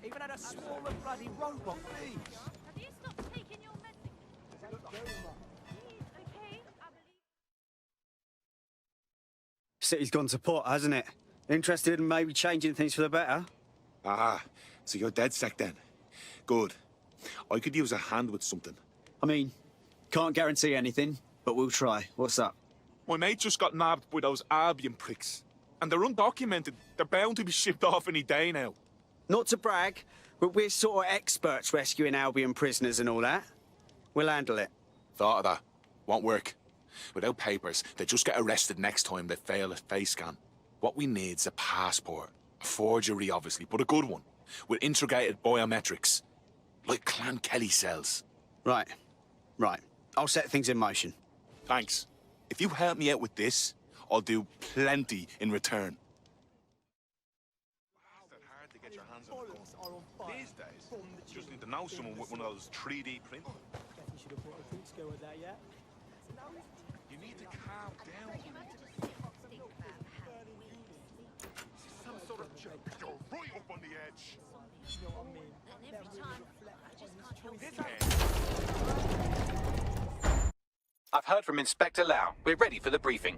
Even had a swarm of bloody robot bees. Have you stopped taking your medicine? Please, okay? I believe... City's gone to pot, hasn't it? Interested in maybe changing things for the better? Ah, so you're dead set then. Good. I could use a hand with something. I mean, can't guarantee anything, but we'll try. What's up? My mate just got nabbed by those Albion pricks. And they're undocumented. They're bound to be shipped off any day now. Not to brag, but we're sort of experts rescuing Albion prisoners and all that. We'll handle it. Thought of that. Won't work. Without papers, they just get arrested next time they fail a face scan. What we need's a passport. A forgery, obviously, but a good one. With integrated biometrics. Like Clan Kelley cells. Right. I'll set things in motion. Thanks. If you help me out with this, I'll do plenty in return. It's hard to get your hands on a gun. These days, you just need to know someone with one of those 3D printers. You should have brought a quick go with that, yeah? You need to calm down. Some sort of joke. You're right up on the edge. You know what I mean? And every time, I just can't help I've heard from Inspector Lau. We're ready for the briefing.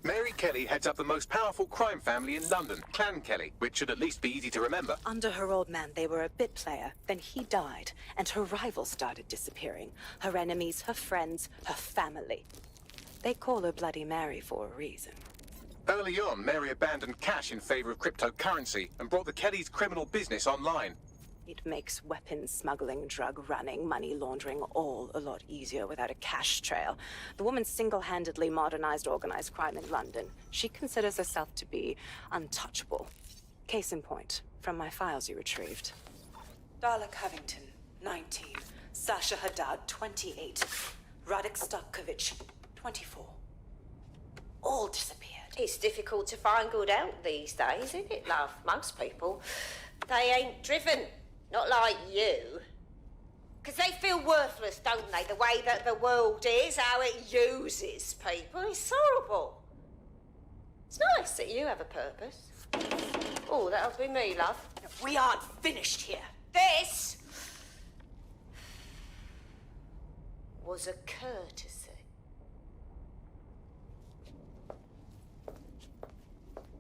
Mary Kelley heads up the most powerful crime family in London, Clan Kelley, which should at least be easy to remember. Under her old man, they were a bit player. Then he died, and her rivals started disappearing. Her enemies, her friends, her family. They call her Bloody Mary for a reason. Early on, Mary abandoned cash in favor of cryptocurrency and brought the Kelleys' criminal business online. It makes weapons smuggling, drug running, money laundering all a lot easier without a cash trail. The woman single-handedly modernized organized crime in London. She considers herself to be untouchable. Case in point, from my files you retrieved. Darla Covington, 19. Sasha Haddad, 28. Radek Stokovich, 24. All disappeared. It's difficult to find good help these days, isn't it, love? Most people, they ain't driven. Not like you. Because they feel worthless, don't they? The way that the world is, how it uses people. It's horrible. It's nice that you have a purpose. Oh, that'll be me, love. We aren't finished here. This was a courtesy.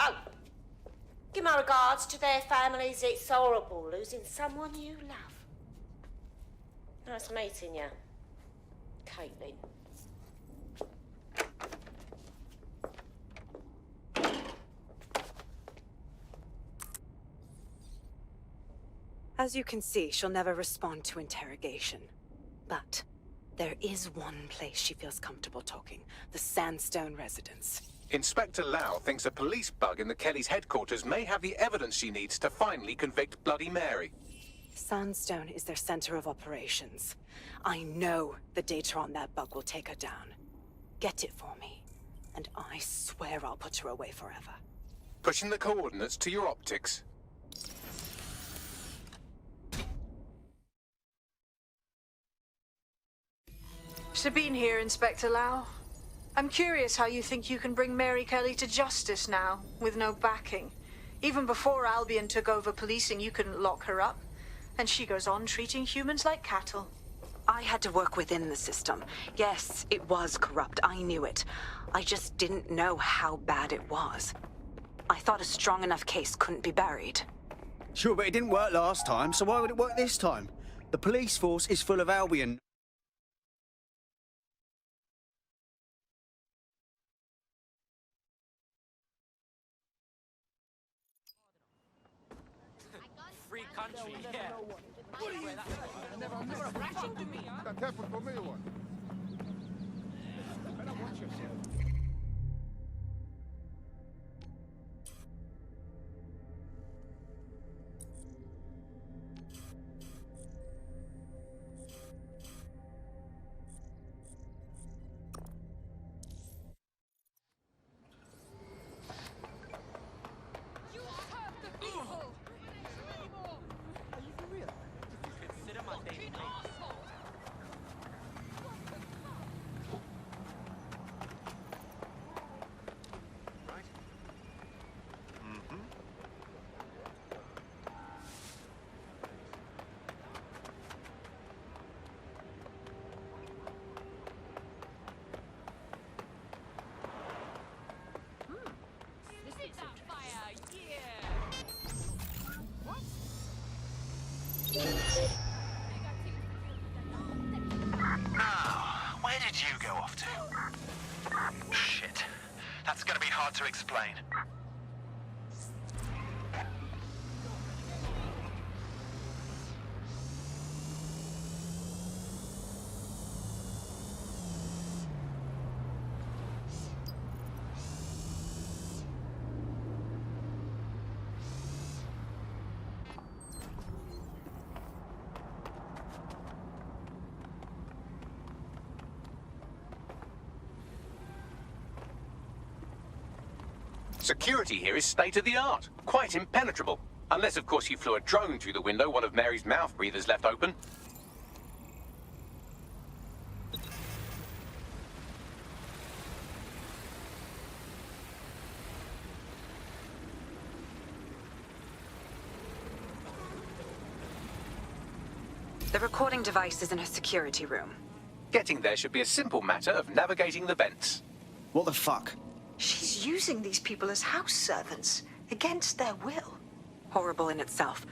Oh, give my regards to their families. It's horrible losing someone you love. Nice meeting you, Caitlin. As you can see, she'll never respond to interrogation. But there is one place she feels comfortable talking. The Sandstone residence. Inspector Lau thinks a police bug in the Kelley's headquarters may have the evidence she needs to finally convict Bloody Mary. Sandstone is their center of operations. I know the data on that bug will take her down. Get it for me, and I swear I'll put her away forever. Pushing the coordinates to your optics. Sabine here, Inspector Lau. I'm curious how you think you can bring Mary Kelley to justice now, with no backing. Even before Albion took over policing, you couldn't lock her up. And she goes on treating humans like cattle. I had to work within the system. Yes, it was corrupt. I knew it. I just didn't know how bad it was. I thought a strong enough case couldn't be buried. Sure, but it didn't work last time, so why would it work this time? The police force is full of Albion. Free country, yeah. Careful for me, one. Better watch yourself. You hurt the people! Are you for real? Consider my daily Asshole! Right? Mm-hmm. This is that fire, yeah! What? Now, where did you go off to? Shit. That's gonna be hard to explain. Security here is state-of-the-art, quite impenetrable. Unless, of course, you flew a drone through the window one of Mary's mouth breathers left open. The recording device is in her security room. Getting there should be a simple matter of navigating the vents. What the fuck? She's using these people as house servants, against their will. Horrible in itself,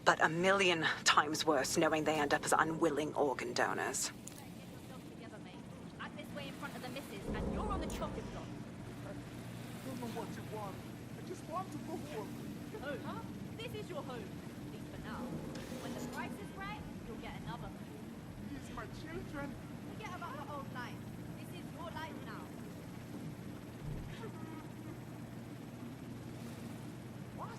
but a million times worse knowing they end up as unwilling organ donors. Get yourself together, mate. I'm this way in front of the missus, and you're on the chopping block. I don't know what you want. I just want to go home. Home? This is your home. At least for now. When the another. These my children. Forget about the old life. This is your life now. What?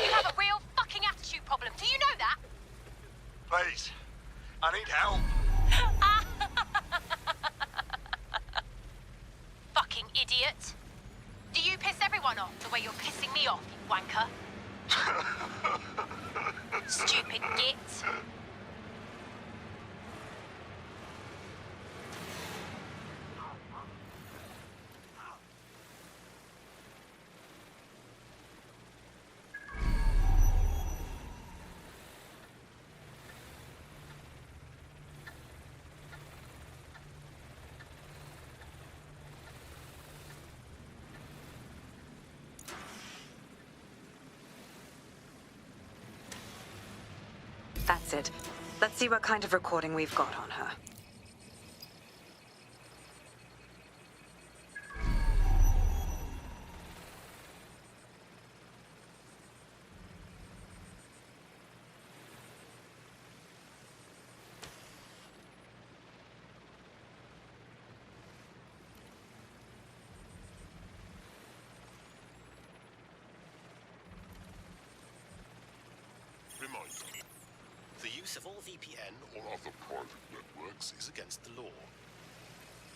You have a real fucking attitude problem. Do you know that? Please, I need help. Fucking idiot. Do you piss everyone off the way you're pissing me off, you wanker? Stupid git. That's it. Let's see what kind of recording we've got on her. Reminder. The use of all VPN or other private networks is against the law.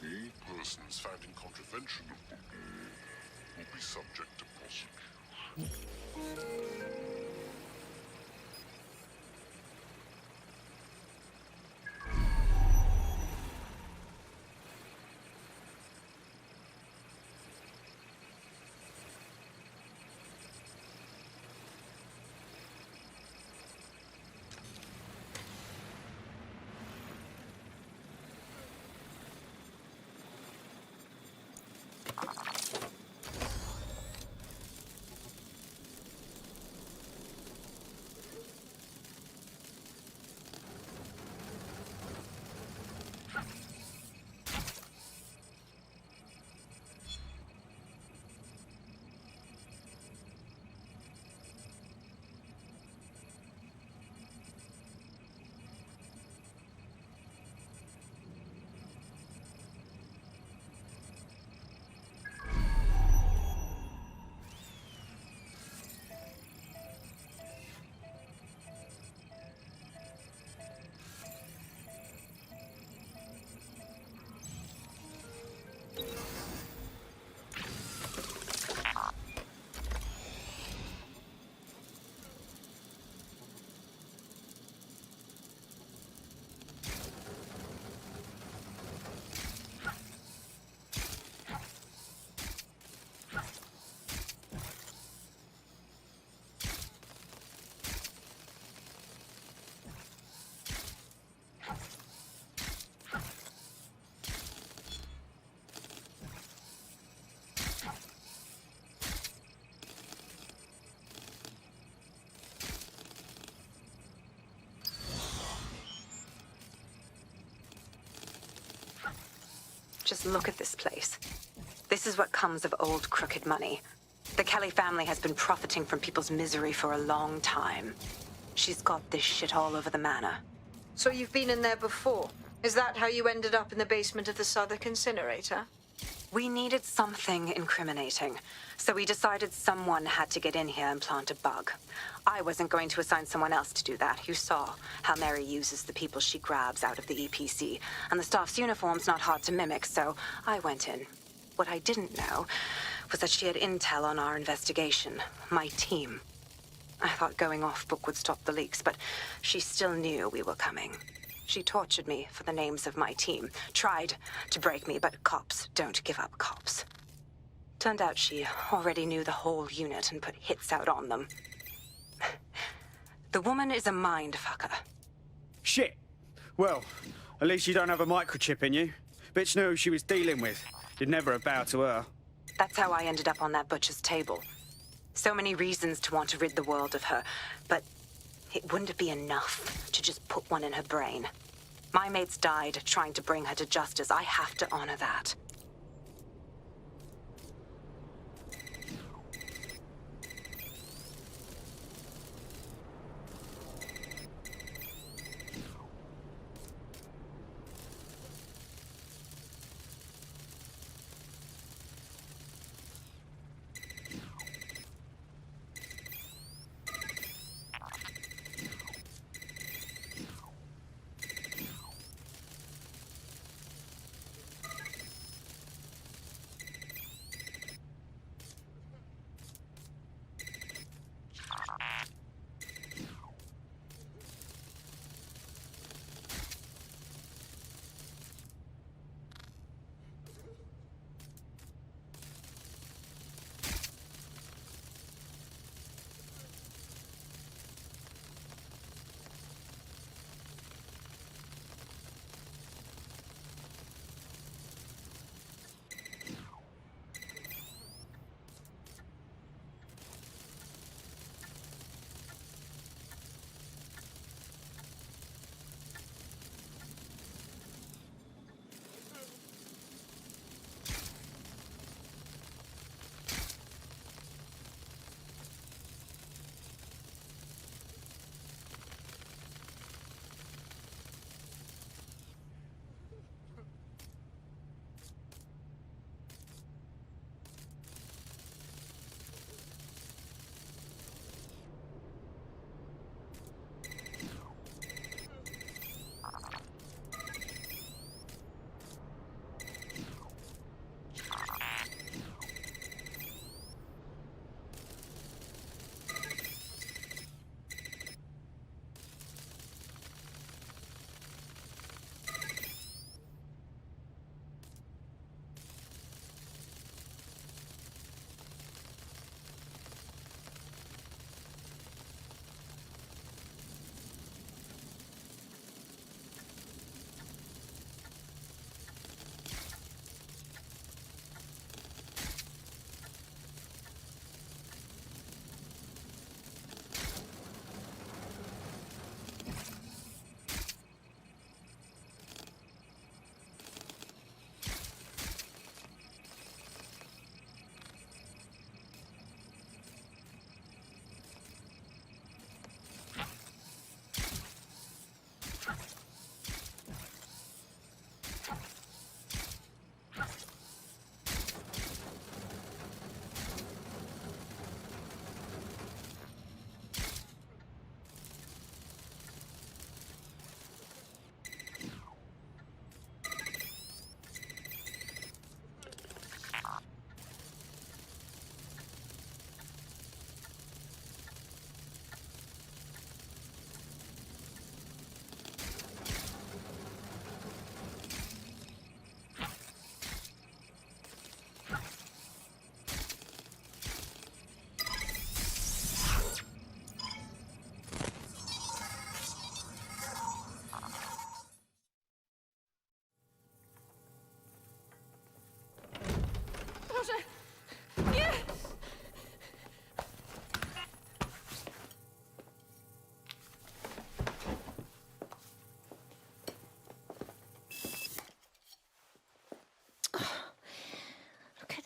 All persons found in contravention of the law will be subject to prosecution. Just look at this place. This is what comes of old crooked money. The Kelley family has been profiting from people's misery for a long time. She's got this shit all over the manor. So you've been in there before? Is that how you ended up in the basement of the Southwark incinerator? We needed something incriminating, so we decided someone had to get in here and plant a bug. I wasn't going to assign someone else to do that. You saw how Mary uses the people she grabs out of the EPC, and the staff's uniform's not hard to mimic, so I went in. What I didn't know was that she had intel on our investigation, my team. I thought going off book would stop the leaks, but she still knew we were coming. She tortured me for the names of my team, tried to break me, but cops don't give up cops. Turned out she already knew the whole unit and put hits out on them. The woman is a mind fucker. Shit. Well, at least you don't have a microchip in you. Bitch knew who she was dealing with. You'd never have bowed to her. That's how I ended up on that butcher's table. So many reasons to want to rid the world of her, but it wouldn't be enough to just put one in her brain. My mates died trying to bring her to justice. I have to honor that.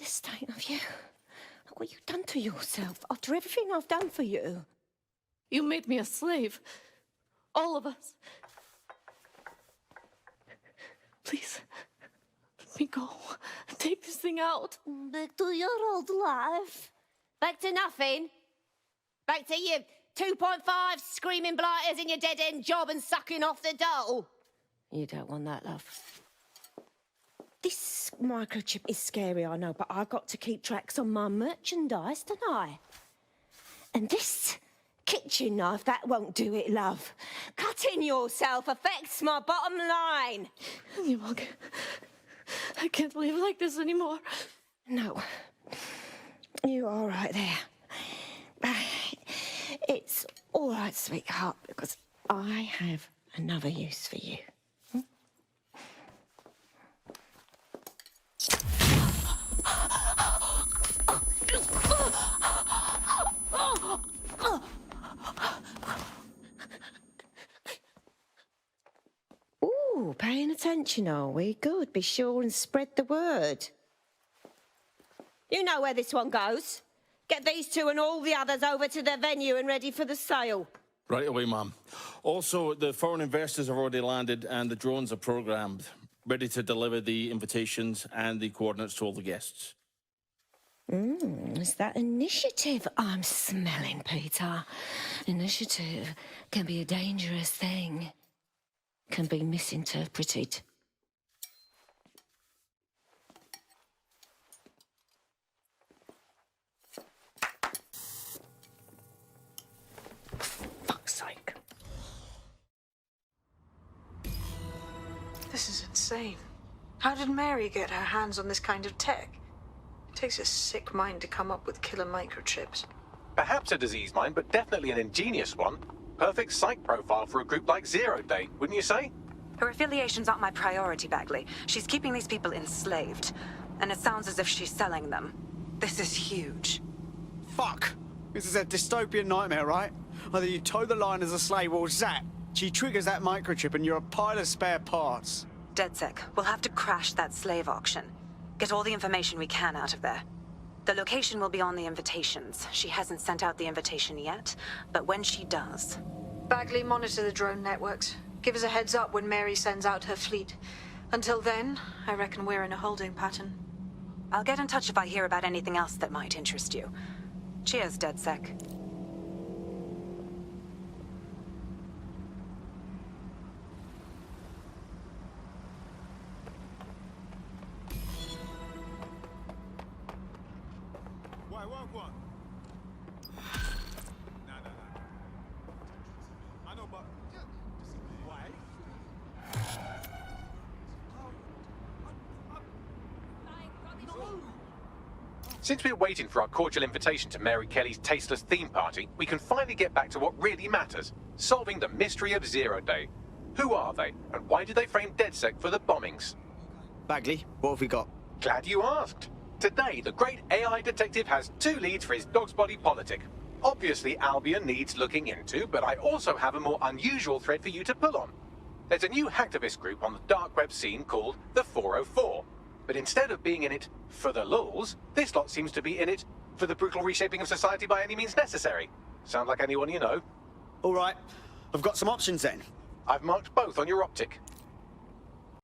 State of you. Look what you've done to yourself after everything I've done for you. You made me a slave. All of us. Please, let me go. Take this thing out. Back to your old life. Back to nothing. Back to you 2.5 screaming blighters in your dead-end job and sucking off the dole. You don't want that, love. This microchip is scary, I know, but I've got to keep tracks on my merchandise, don't I? And this kitchen knife, that won't do it, love. Cutting yourself affects my bottom line. I can't live like this anymore. No. You're all right there. It's all right, sweetheart, because I have another use for you. Ooh, mention, are we? Good, be sure and spread the word. You know where this one goes. Get these two and all the others over to their venue and ready for the sale. Right away, ma'am. Also, the foreign investors have already landed and the drones are programmed, ready to deliver the invitations and the coordinates to all the guests. Is that initiative I'm smelling, Peter? Initiative can be a dangerous thing. Can be misinterpreted. Fuck's sake. This is insane. How did Mary get her hands on this kind of tech? It takes a sick mind to come up with killer microchips. Perhaps a disease mind, but definitely an ingenious one. Perfect psych profile for a group like Zero Day, wouldn't you say? Her affiliations aren't my priority, Bagley. She's keeping these people enslaved. And it sounds as if she's selling them. This is huge. Fuck! This is a dystopian nightmare, right? Either you toe the line as a slave or zap. She triggers that microchip and you're a pile of spare parts. DedSec, we'll have to crash that slave auction. Get all the information we can out of there. The location will be on the invitations. She hasn't sent out the invitation yet, but when she does... Bagley, monitor the drone networks. Give us a heads up when Mary sends out her fleet. Until then, I reckon we're in a holding pattern. I'll get in touch if I hear about anything else that might interest you. Cheers, DedSec. Since we're waiting for our cordial invitation to Mary Kelley's tasteless theme party, we can finally get back to what really matters, solving the mystery of Zero Day. Who are they, and why did they frame DedSec for the bombings? Bagley, what have we got? Glad you asked. Today, the great AI detective has 2 leads for his dog's body politic. Obviously, Albion needs looking into, but I also have a more unusual thread for you to pull on. There's a new hacktivist group on the dark web scene called the 404. But instead of being in it for the lulz, this lot seems to be in it for the brutal reshaping of society by any means necessary. Sound like anyone you know? All right, I've got some options then. I've marked both on your optic.